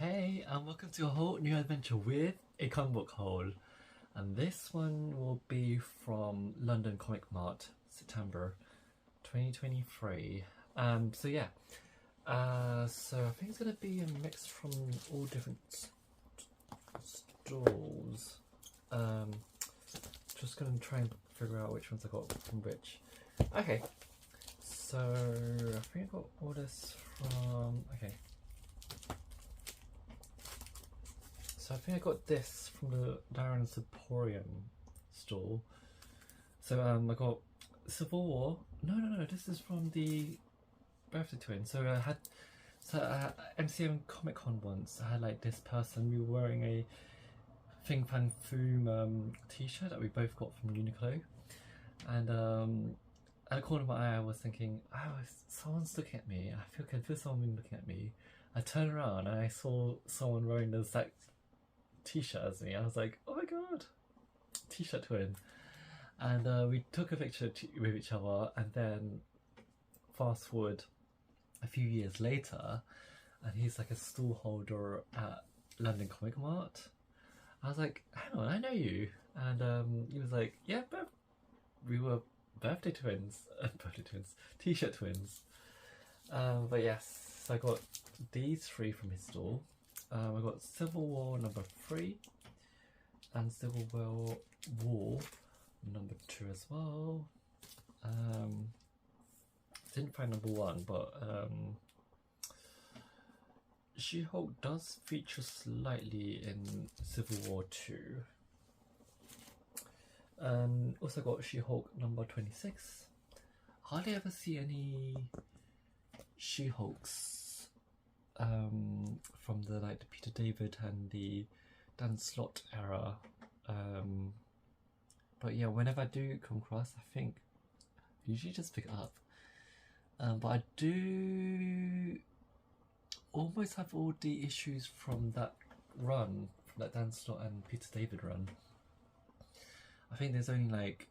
Hey, and welcome to a whole new adventure with a comic book haul. And this one will be from London Comic Mart, September 2023. So yeah, so I think it's gonna be a mix from all different stalls. Just gonna try and figure out which ones I got from which. Okay, so I think I got all this from. Okay. So I think I got this from the Darren's Emporium stall. So I got Civil War. No, this is from the Birthday Twin. So I had MCM Comic Con once. I had like this person. We were wearing a Fing Fang Foom t-shirt that we both got from Uniqlo, and at the corner of my eye I was thinking, oh, someone's looking at me. I can feel someone looking at me. I turned around and I saw someone wearing the exact t-shirt as me. I was like, oh my god, t-shirt twin. And we took a picture with each other, and then fast forward a few years later and he's like a stall holder at London Comic Mart. I was like, hang on, I know you. And he was like, yeah, we were birthday twins, t-shirt twins. But yes, so I got these three from his stall. I got Civil War number 3 and Civil War number 2 as well. Didn't find number 1, but She-Hulk does feature slightly in Civil War 2. Also got She-Hulk number 26. Hardly ever see any She-Hulks from the Peter David and the Dan Slott era. But yeah, whenever I do come across, I think I usually just pick it up. But I do almost have all the issues from that run, from that Dan Slott and Peter David run. I think there's only like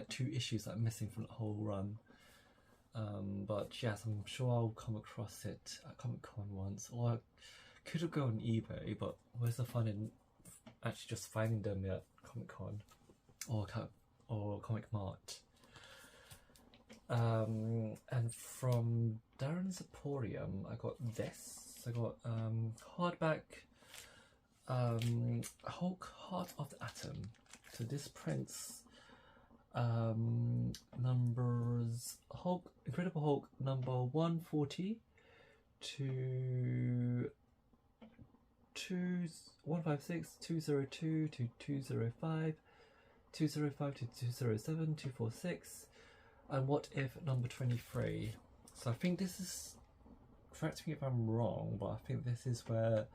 2 issues that are missing from the whole run. But yes, I'm sure I'll come across it at Comic Con once, or I could have gone on eBay, but where's the fun in actually just finding them at Comic Con or Comic Mart? And from Darren's Emporium, I got this. I got hardback Hulk Heart of the Atom. So this prints numbers Incredible Hulk number 140 to 156, 202 to 205, 205 to 207, 246, and What If number 23. So I think this is, correct me if I'm wrong, but I think this is where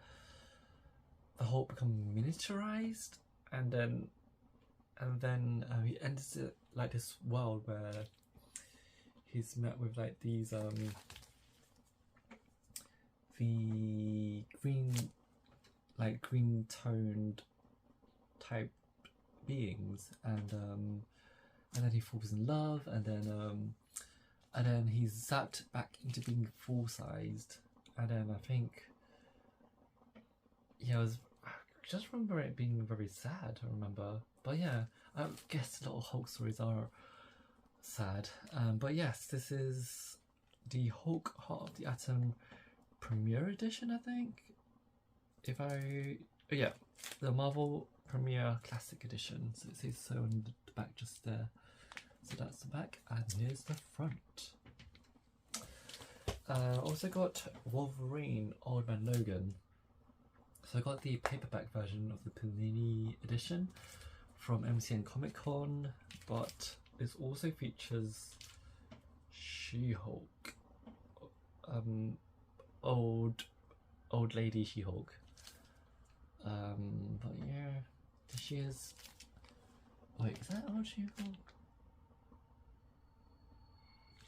the Hulk becomes miniaturized, and then he enters it like this world where he's met with like these the green toned type beings, and then he falls in love, and then he's zapped back into being full sized, and then I think, yeah, I just remember it being very sad. I remember, but yeah, I guess a lot of Hulk stories are sad. But yes, this is the Hulk Heart of the Atom Premiere Edition, I think. Yeah, the Marvel Premiere Classic Edition. So it says so on the back just there. So that's the back, and here's the front. Also got Wolverine Old Man Logan. So I got the paperback version of the Panini edition from MCN Comic Con, but this also features She-Hulk, old lady She-Hulk. But yeah, she is. Wait, is that old She-Hulk?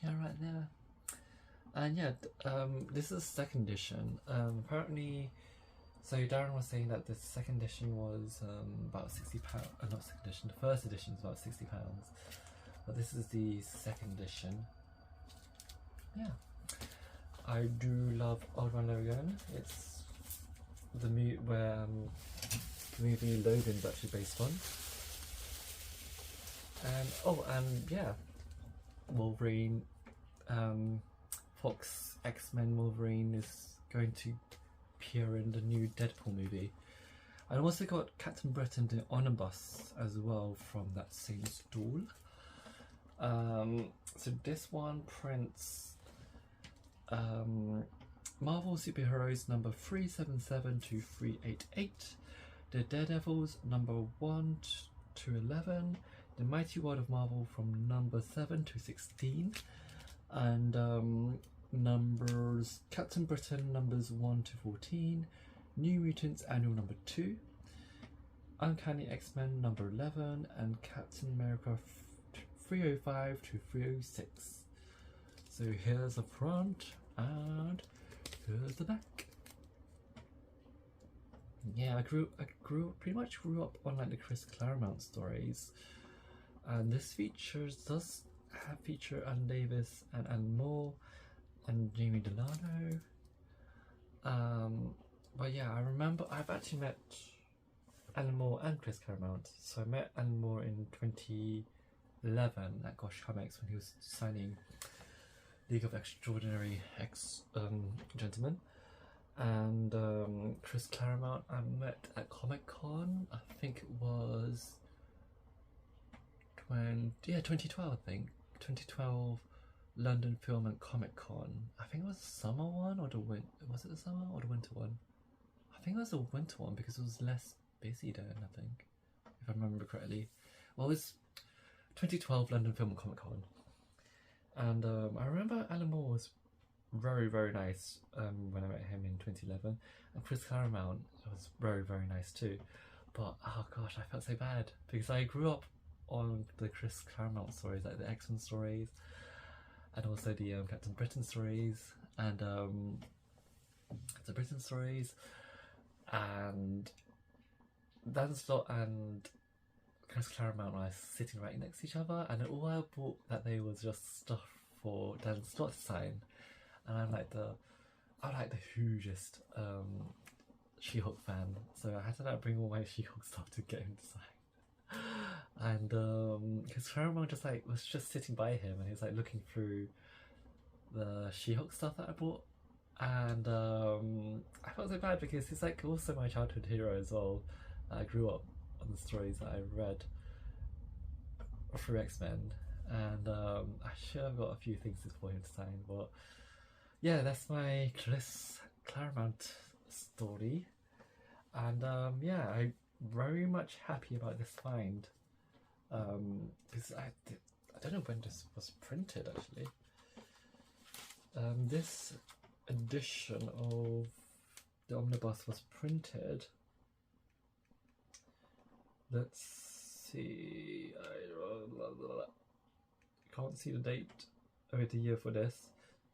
Yeah, right there. And yeah, this is the 2nd edition. Apparently, so Darren was saying that the 2nd edition was about £60. Not 2nd edition. The 1st edition is about £60, but this is the 2nd edition. Yeah. I do love Old Man Logan. It's the movie where the movie Logan's actually based on. And and yeah, Wolverine, Fox X-Men Wolverine is going to appear in the new Deadpool movie. And I also got Captain Britain the Omnibus as well from that same stall. So this one prints Marvel Superheroes number 377 to 388, the Daredevils number 1 to 11, the Mighty World of Marvel from number 7 to 16, and numbers Captain Britain numbers 1 to 14, New Mutants Annual number 2, Uncanny X-Men number 11, and Captain America 305 to 306. So here's the front and here's the back. Yeah, I pretty much grew up on like the Chris Claremont stories, and this does feature Alan Davis and Alan Moore and Jamie Delano. But yeah, I remember I've actually met Alan Moore and Chris Claremont. So I met Alan Moore in 2011 at Gosh Comics when he was signing League of Extraordinary Gentlemen, and Chris Claremont I met at Comic Con. I think it was 2012. I think 2012 London Film and Comic Con. I think it was the summer one or was it the summer or the winter one? I think it was the winter one because it was less busy then, I think, if I remember correctly. Well, it was 2012 London Film and Comic Con. And I remember Alan Moore was very, very nice when I met him in 2011. And Chris Claremont was very, very nice too. But, oh gosh, I felt so bad because I grew up on the Chris Claremont stories, like the X-Men stories, and also the Captain Britain stories, and and Dan Slott and Chris Claremont were sitting right next to each other, and all I bought that day was just stuff for Dan Slott to sign. And I'm like the hugest She-Hulk fan, so I had to bring all my She-Hulk stuff to get him to sign. And Chris Claremont was just sitting by him, and he was like looking through the She-Hulk stuff that I bought, and I felt so bad because he's like also my childhood hero as well. I grew up on the stories that I read through X-Men, and I should have got a few things for him to sign, but yeah, that's my Chris Claremont story. And yeah, I'm very much happy about this find, because I don't know when this was printed actually. This edition of the Omnibus was printed, let's see, I can't see the date or the year for this.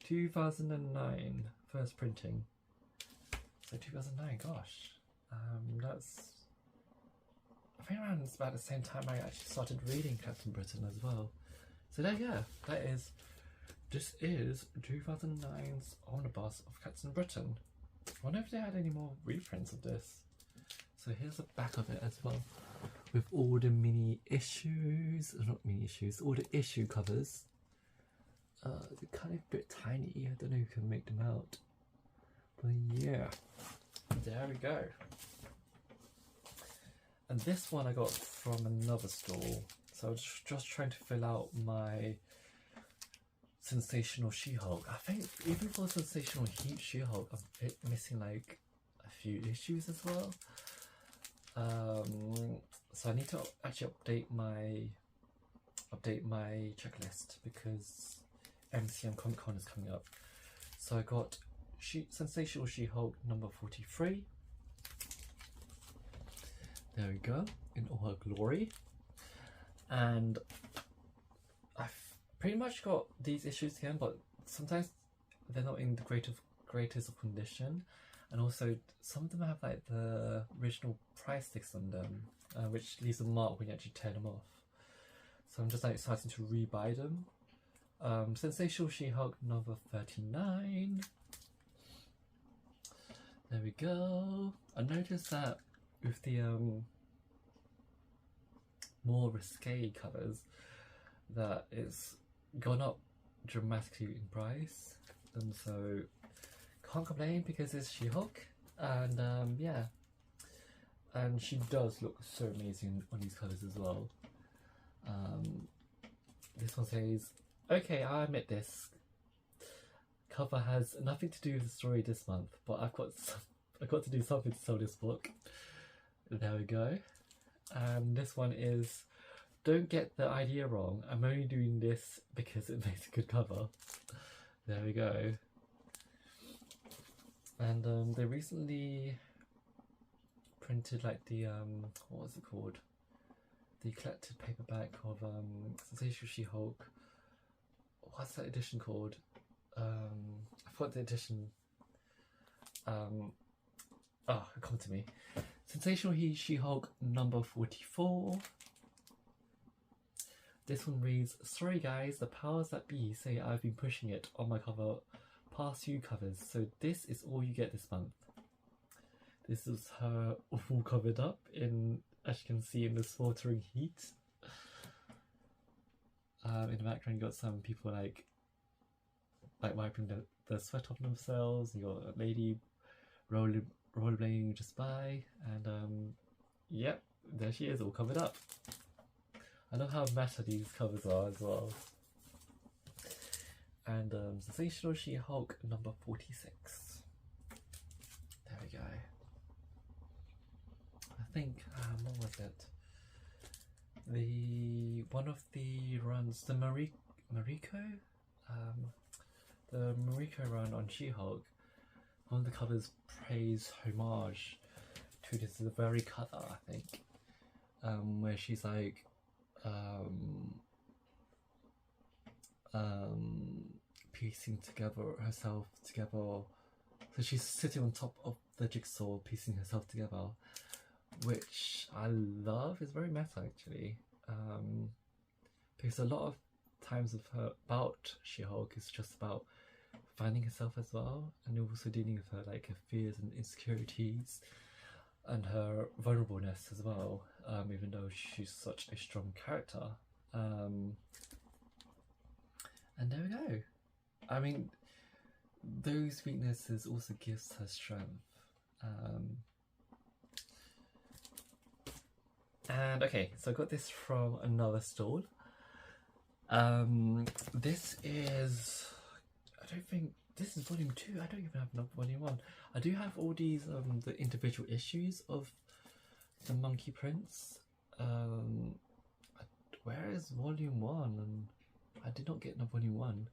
2009 first printing. So 2009, gosh, that's, I think around about the same time I actually started reading Captain Britain as well. So there, yeah, this is 2009's Omnibus of Captain Britain. I wonder if they had any more reprints of this. So here's the back of it as well, with all the mini issues, not mini issues, all the issue covers. They're kind of a bit tiny, I don't know who can make them out. But yeah, there we go. And this one I got from another store. So I was just trying to fill out my Sensational She-Hulk. I think even for Sensational She-Hulk, I'm a bit missing like a few issues as well. So I need to actually update my checklist because MCM Comic Con is coming up. So I got Sensational She-Hulk number 43. There we go, in all her glory. And I've pretty much got these issues again, but sometimes they're not in the greatest of condition. And also some of them have like the original price sticks on them, which leaves a mark when you actually tear them off. So I'm just like starting to rebuy them. Sensational She-Hulk number 39. There we go. I noticed that with the more risque covers, that it's gone up dramatically in price, and so can't complain because it's She-Hulk, and yeah, and she does look so amazing on these covers as well. This one says, "Okay, I admit this cover has nothing to do with the story this month, but I've got to do something to sell this book." There we go. And this one is, "Don't get the idea wrong, I'm only doing this because it makes a good cover." There we go. And they recently printed like the what was it called? The collected paperback of Sensational She-Hulk. What's that edition called? I forgot the edition. Oh, come to me. Sensational She-Hulk number 44. This one reads, "Sorry guys, the powers that be say I've been pushing it on my cover past few covers, so this is all you get this month." This is her all covered up in, as you can see, in the sweltering heat. In the background you got some people like wiping the sweat off themselves. You got a lady rollerblading just by, and yep, there she is, all covered up. I love how meta these covers are as well. And Sensational She-Hulk number 46. There we go. I think, what was it? One of the runs, the Mariko? The Mariko run on She-Hulk, one of the covers pays homage to this very cover, I think, where she's like, piecing herself together. So she's sitting on top of the jigsaw, piecing herself together, which I love. It's very meta actually, because a lot of times of her about She-Hulk is just about finding herself as well, and also dealing with her her fears and insecurities and her vulnerableness as well, even though she's such a strong character. And there we go. I mean, those weaknesses also gives her strength. And okay, so I got this from another stall. This is, I don't think, this is volume 2. I don't even have volume 1. I do have all these, the individual issues of the Monkey Prince. Where is volume 1? And I did not get volume 1.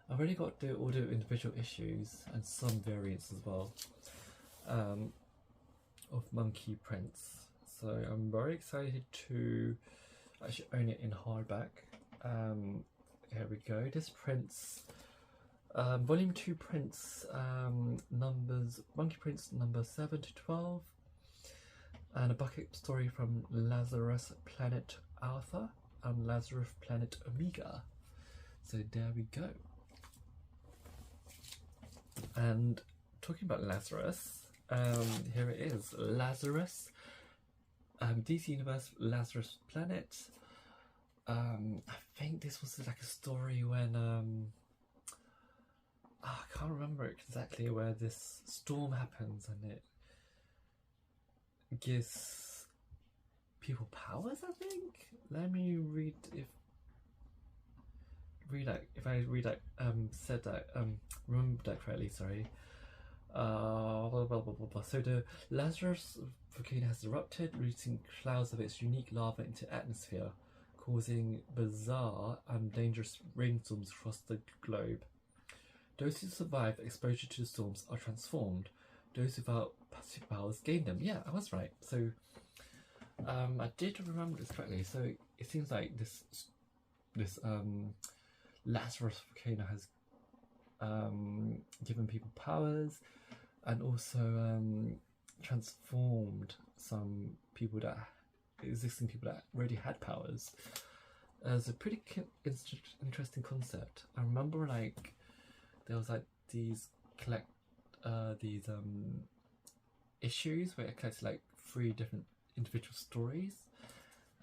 I've already got all the individual issues and some variants as well, of Monkey Prince. So I'm very excited to actually own it in hardback. Here we go. This prints, volume 2 prints numbers, Monkey Prince number 7 to 12, and a bucket story from Lazarus Planet Alpha and Lazarus Planet Omega. So there we go. And talking about Lazarus, here it is, Lazarus, DC Universe Lazarus Planet. I think this was like a story when I can't remember exactly, where this storm happens and it gives people powers, I think. Let me read if I remember that correctly, sorry. So the Lazarus volcano has erupted, releasing clouds of its unique lava into atmosphere, causing bizarre and dangerous rainstorms across the globe. Those who survive exposure to the storms are transformed. Those without passive powers gain them. Yeah, I was right. So I did remember this correctly. So it seems like this Lazarus volcano has given people powers, and also transformed some people existing people that already had powers. It's a pretty interesting concept. I remember there was these issues where it collects like 3 different individual stories,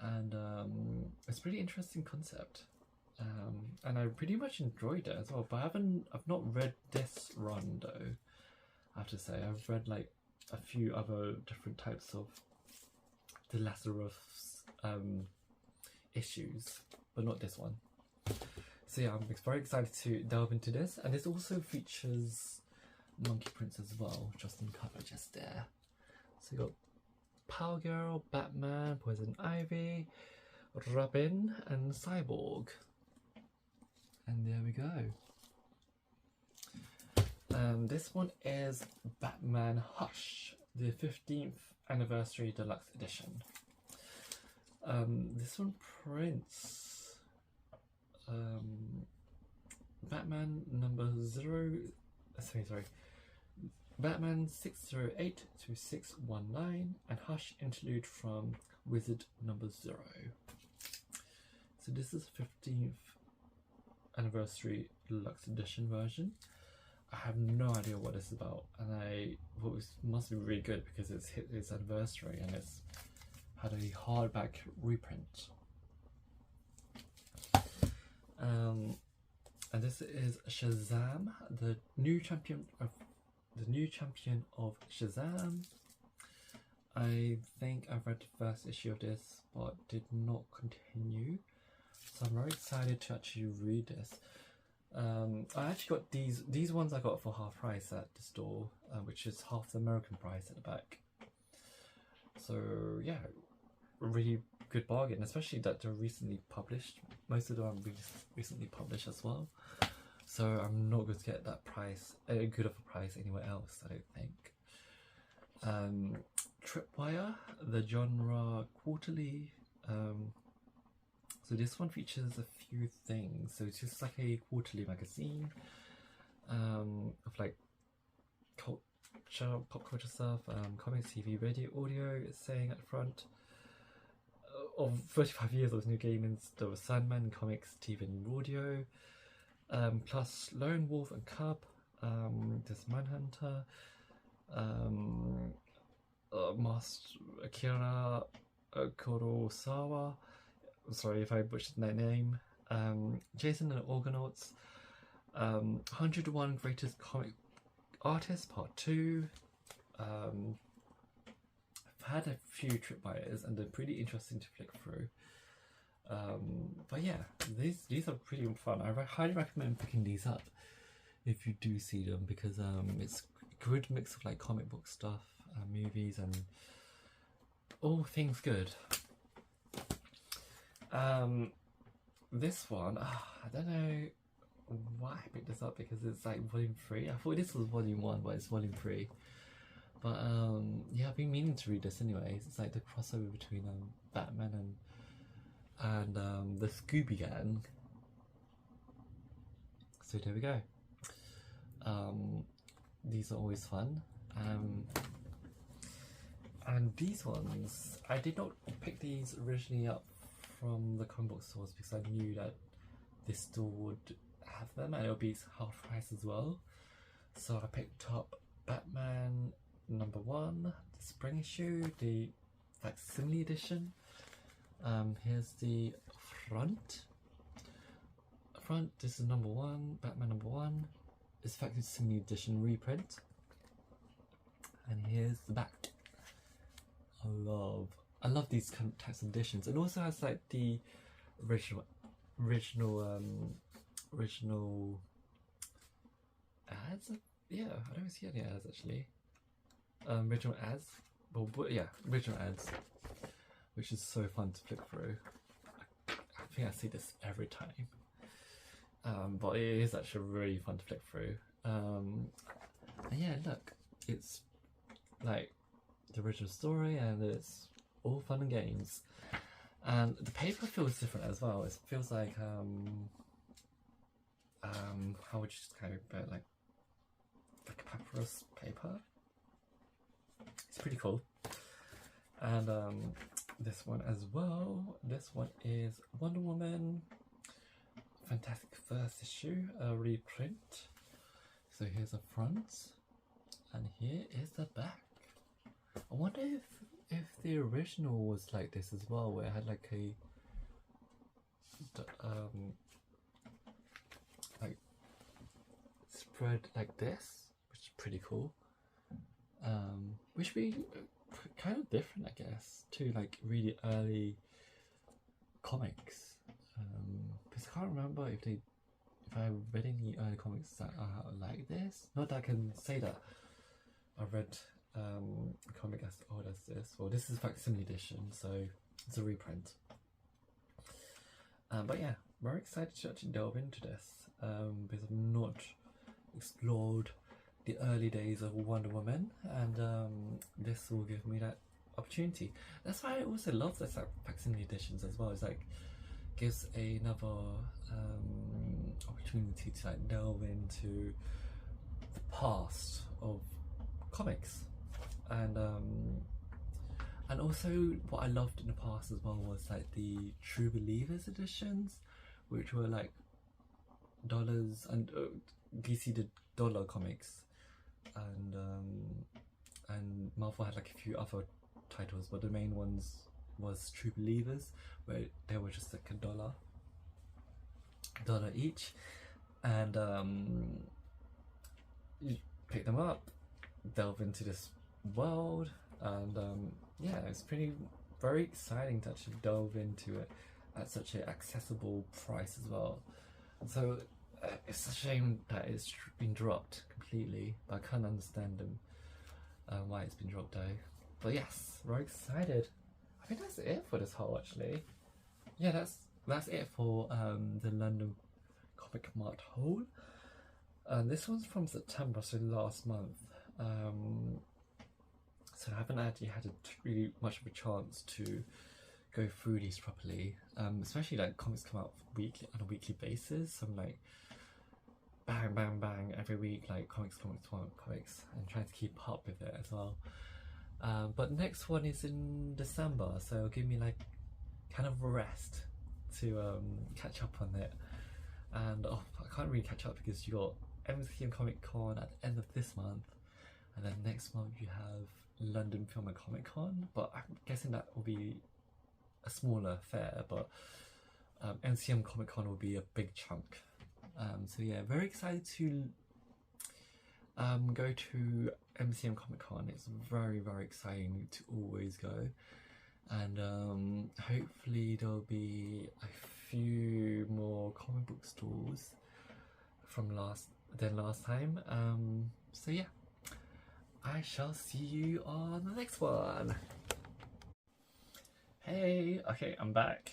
and it's a pretty interesting concept. And I pretty much enjoyed it as well. But I've not read this run though. I have to say, I've read like a few other different types of the Lazarus issues, but not this one. So yeah, I'm very excited to delve into this, and this also features Monkey Prince as well, just in cover just there. So you got Power Girl, Batman, Poison Ivy, Robin, and Cyborg. And there we go. This one is Batman Hush, the 15th Anniversary Deluxe Edition. This one prints Batman number Batman 608 to 619, and Hush interlude from Wizard number 0. So this is 15th Anniversary Deluxe Edition version. I have no idea what it's about, and I thought it must be really good because it's hit its anniversary and it's had a hardback reprint. And this is Shazam, the new champion of Shazam. I think I've read the first issue of this, but did not continue. So I'm very excited to actually read this. I actually got these ones I got for half price at the store, which is half the American price at the back. So yeah, a really good bargain, especially that they're recently published. Most of them are recently published as well. So I'm not going to get that price, a good of a price anywhere else, I don't think. Tripwire, the genre quarterly. So this one features a few things. So it's just like a quarterly magazine of like culture, pop culture stuff, comics, TV, radio, audio. It's saying at the front. Of 35 years of new gaming, there was Sandman, comics, TV, and audio. Plus Lone Wolf and Cub. There's Manhunter. Master Akira Kurosawa. Sorry if I butchered that name. Jason and the Argonauts. 101 Greatest Comic Artists Part 2. I've had a few tripwires and they're pretty interesting to flick through. But yeah, these are pretty fun. I highly recommend picking these up if you do see them, because it's a good mix of like comic book stuff, movies, and all things good. This one, I don't know why I picked this up, because it's like volume 3. I thought this was volume 1, but it's volume 3. But yeah, I've been meaning to read this anyways. It's like the crossover between Batman and the Scooby Gang. So there we go. These are always fun. And these ones, I did not pick these originally up from the comic book stores because I knew that this store would have them and it'll be half price as well. So I picked up Batman number 1, the spring issue, the facsimile edition. Here's the front. This is number 1, Batman number 1. It's facsimile edition reprint. And here's the back. I love these kind of types of editions. It also has like the original ads. Yeah, I don't see any ads actually. Original ads. Well, yeah, original ads, which is so fun to flick through. I think I see this every time. But it is actually really fun to flick through. And yeah, look, it's like the original story and it's all fun and games. And the paper feels different as well. It feels like how would you describe it? Like a papyrus paper. It's pretty cool. And this one as well. This one is Wonder Woman Fantastic First Issue, a reprint. So here's the front, and here is the back. I wonder if the original was like this as well, where it had like a like spread like this, which is pretty cool. Which would be kind of different, I guess, to like really early comics. Because I can't remember if I read any early comics that are like this. Not that I can say that I read a comic as old as this. Well, this is facsimile edition, so it's a reprint. But yeah, very excited to actually delve into this because I've not explored the early days of Wonder Woman, and this will give me that opportunity. That's why I also love this facsimile editions as well. It's like gives another opportunity to like delve into the past of comics, and also what I loved in the past as well was like the True Believers editions, which were like dollars, and DC did dollar comics, and Marvel had like a few other titles, but the main ones was True Believers, where they were just like $1 each, and you pick them up, delve into this world, and yeah, it's very exciting to actually delve into it at such an accessible price as well. So it's a shame that it's been dropped completely, but I can't understand them why it's been dropped though. But yes, very excited. I think that's it for this haul actually. Yeah, that's it for the London Comic Mart haul. This one's from September, so last month. So I haven't actually had really much of a chance to go through these properly. Especially like comics come out on a weekly basis. So I'm like bang, bang, bang every week, like comics, and trying to keep up with it as well. But next one is in December, so it'll give me like kind of a rest to catch up on it. And I can't really catch up because you got MCM Comic Con at the end of this month, and then next month you have London Film and Comic Con, but I'm guessing that will be a smaller affair, but MCM Comic Con will be a big chunk. So yeah, very excited to go to MCM Comic Con. It's very, very exciting to always go, and hopefully there'll be a few more comic book stores from last time. So yeah, I shall see you on the next one. Hey, okay, I'm back.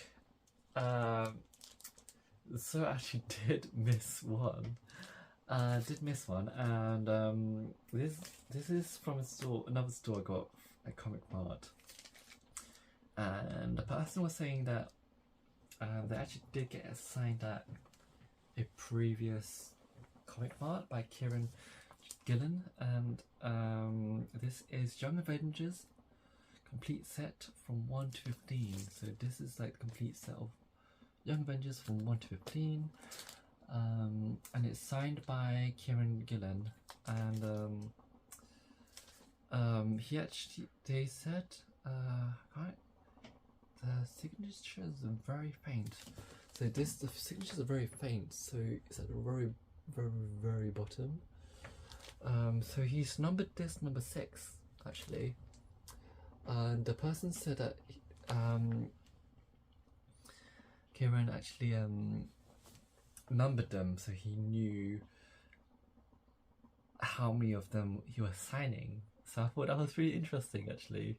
So I actually did miss one. And this is from another store I got at Comic Mart. And the person was saying that they actually did get assigned at a previous Comic Mart by Kieran Gillen, and this is Young Avengers complete set from 1 to 15. So this is like the complete set of Young Avengers from 1 to 15, and it's signed by Kieran Gillen, and they said right, the signatures are very faint. So the signatures are very faint, so it's at the very, very, very bottom. So he's numbered this number 6 actually, and the person said that Kieran actually numbered them so he knew how many of them he was signing. So I thought that was really interesting actually.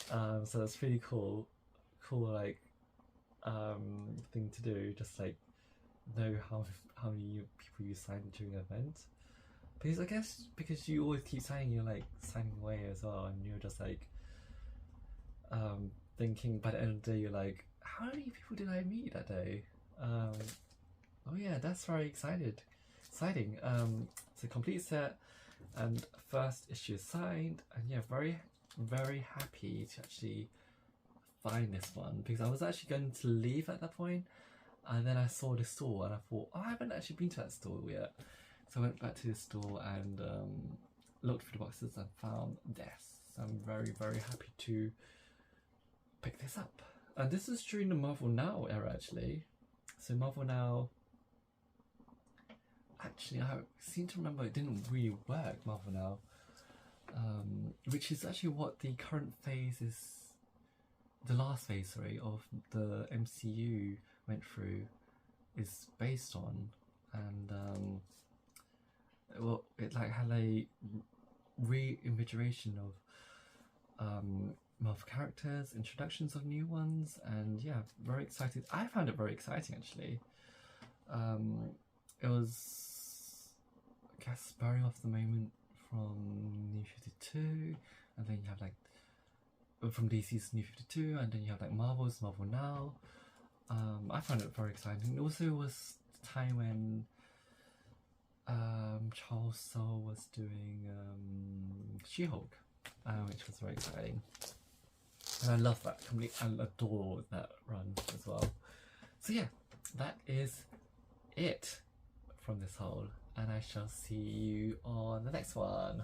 So that's pretty cool like thing to do, just like know how many people you signed during an event. Because I guess because you always keep signing, you're like signing away as well, and you're just like thinking by the end of the day you're like, how many people did I meet that day? Oh yeah, that's very exciting. It's a complete set and first issue is signed, and yeah, very, very happy to actually find this one, because I was actually going to leave at that point, and then I saw the store and I thought, oh, I haven't actually been to that store yet. So I went back to the store and looked through the boxes and found this. I'm very, very happy to pick this up. And this is during the Marvel Now era, actually. So Marvel Now, actually, I seem to remember it didn't really work, Marvel Now, which is actually what the current phase is, the last phase, sorry, of the MCU went through, is based on. And well, it like had a reinvigoration of Marvel characters, introductions of new ones, and yeah, very excited. I found it very exciting, actually. It was, I guess, spurring off the moment from New 52, and then you have like from DC's New 52, and then you have like Marvel's Marvel Now. I found it very exciting. It also was the time when Charles Soule was doing She-Hulk, which was very exciting. And I love that company, and adore that run as well. So yeah, that is it from this haul, and I shall see you on the next one.